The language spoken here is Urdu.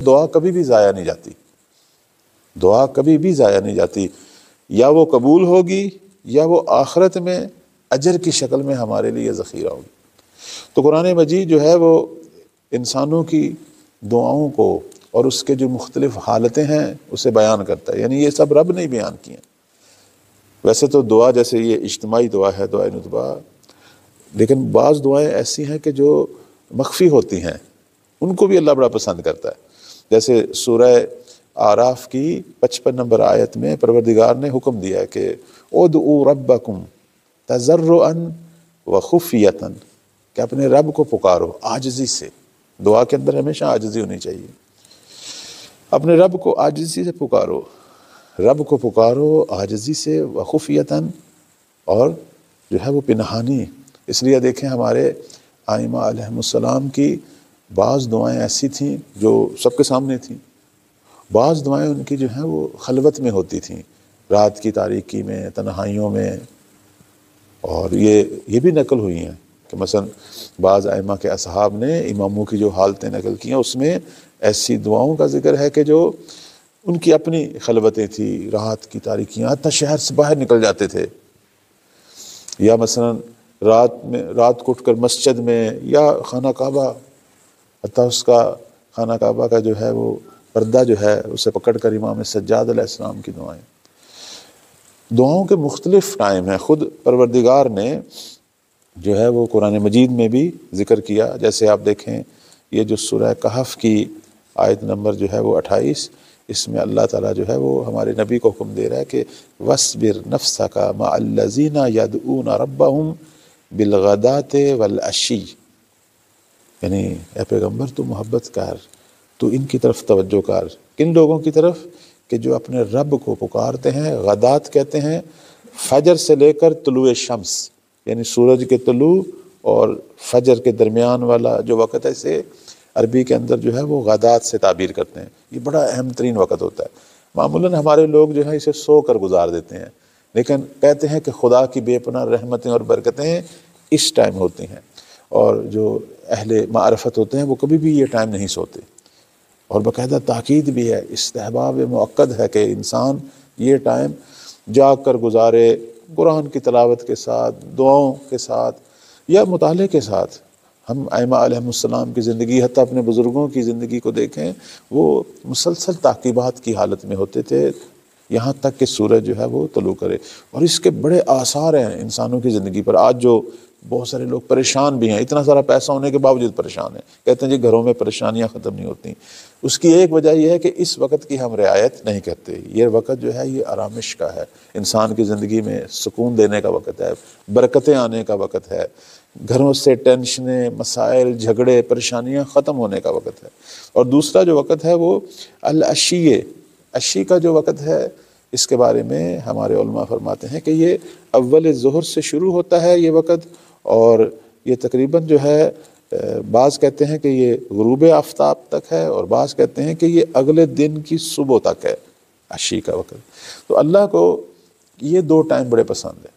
دعا کبھی بھی ضائع نہیں جاتی، دعا کبھی بھی ضائع نہیں جاتی، یا وہ قبول ہوگی یا وہ آخرت میں اجر کی شکل میں ہمارے لیے ذخیرہ ہوگی۔ تو قرآن مجید جو ہے وہ انسانوں کی دعاؤں کو اور اس کے جو مختلف حالتیں ہیں اسے بیان کرتا ہے، یعنی یہ سب رب نے بیان کیے ہیں۔ ویسے تو دعا جیسے یہ اجتماعی دعا ہے، دعائے ندبہ، لیکن بعض دعائیں ایسی ہیں کہ جو مخفی ہوتی ہیں، ان کو بھی اللہ بڑا پسند کرتا ہے۔ جیسے سورہ اعراف کی 55 نمبر آیت میں پروردگار نے حکم دیا ہے کہ ادعوا ربکم تضرعا وخفیۃ، کہ اپنے رب کو پکارو عاجزی سے۔ دعا کے اندر ہمیشہ عاجزی ہونی چاہیے، اپنے رب کو عاجزی سے پکارو، رب کو پکارو عاجزی سے، وخفیۃً، اور جو ہے وہ پنہانی۔ اس لیے دیکھیں ہمارے ائمہ علیہم السلام کی بعض دعائیں ایسی تھیں جو سب کے سامنے تھیں، بعض دعائیں ان کی جو ہیں وہ خلوت میں ہوتی تھیں، رات کی تاریکی میں، تنہائیوں میں۔ اور یہ بھی نقل ہوئی ہیں کہ مثلا بعض ائمہ کے اصحاب نے اماموں کی جو حالتیں نقل کی ہیں اس میں ایسی دعاؤں کا ذکر ہے کہ جو ان کی اپنی خلوتیں تھیں، رات کی تاریکیاں، حتیٰ شہر سے باہر نکل جاتے تھے، یا مثلا رات کو اٹھ کر مسجد میں یا خانہ کعبہ، حتیٰ اس کا خانہ کعبہ کا جو ہے وہ پردہ جو ہے اسے پکڑ کر امام سجاد علیہ السلام کی دعائیں۔ دعاؤں کے مختلف ٹائم ہیں، خود پروردگار نے جو ہے وہ قرآن مجید میں بھی ذکر کیا۔ جیسے آپ دیکھیں یہ جو سورہ کہف کی آیت نمبر جو ہے وہ 28، اس میں اللہ تعالیٰ جو ہے وہ ہمارے نبی کو حکم دے رہا ہے کہ وَاصْبِرْ نَفْسَكَ مَعَ الَّذِينَ يَدْعُونَ رَبَّهُمْ بِالْغَدَاةِ وَالْعَشِيِّ، یعنی اے پیغمبر تو محبت کر، تو ان کی طرف توجہ کر۔ کن لوگوں کی طرف؟ کہ جو اپنے رب کو پکارتے ہیں۔ غدات کہتے ہیں فجر سے لے کر طلوع شمس، یعنی سورج کے طلوع اور فجر کے درمیان والا جو وقت ہے، اسے عربی کے اندر جو ہے وہ غدات سے تعبیر کرتے ہیں۔ یہ بڑا اہم ترین وقت ہوتا ہے، معمولاً ہمارے لوگ جو ہے اسے سو کر گزار دیتے ہیں، لیکن کہتے ہیں کہ خدا کی بے پناہ رحمتیں اور برکتیں اس ٹائم ہوتی ہیں، اور جو اہل معرفت ہوتے ہیں وہ کبھی بھی یہ ٹائم نہیں سوتے۔ اور باقاعدہ تاکید بھی ہے، استحباب مؤکد ہے کہ انسان یہ ٹائم جاگ کر گزارے، قرآن کی تلاوت کے ساتھ، دعاؤں کے ساتھ یا مطالعے کے ساتھ۔ ہم ائمہ علیہم السلام کی زندگی، حتیٰ اپنے بزرگوں کی زندگی کو دیکھیں، وہ مسلسل تعقیبات کی حالت میں ہوتے تھے یہاں تک کہ سورج جو ہے وہ طلوع کرے، اور اس کے بڑے آثار ہیں انسانوں کی زندگی پر۔ آج جو بہت سارے لوگ پریشان بھی ہیں، اتنا سارا پیسہ ہونے کے باوجود پریشان ہیں، کہتے ہیں جی گھروں میں پریشانیاں ختم نہیں ہوتی۔ اس کی ایک وجہ یہ ہے کہ اس وقت کی ہم رعایت نہیں کرتے۔ یہ وقت جو ہے یہ آرامش کا ہے، انسان کی زندگی میں سکون دینے کا وقت ہے، برکتیں آنے کا وقت ہے، گھروں سے ٹینشنیں، مسائل، جھگڑے، پریشانیاں ختم ہونے کا وقت ہے۔ اور دوسرا جو وقت ہے وہ العشیہ، عشی کا جو وقت ہے، اس کے بارے میں ہمارے علماء فرماتے ہیں کہ یہ اول ظہر سے شروع ہوتا ہے یہ وقت، اور یہ تقریباً جو ہے بعض کہتے ہیں کہ یہ غروب آفتاب تک ہے، اور بعض کہتے ہیں کہ یہ اگلے دن کی صبح تک ہے عشی کا وقت۔ تو اللہ کو یہ دو ٹائم بڑے پسند ہیں۔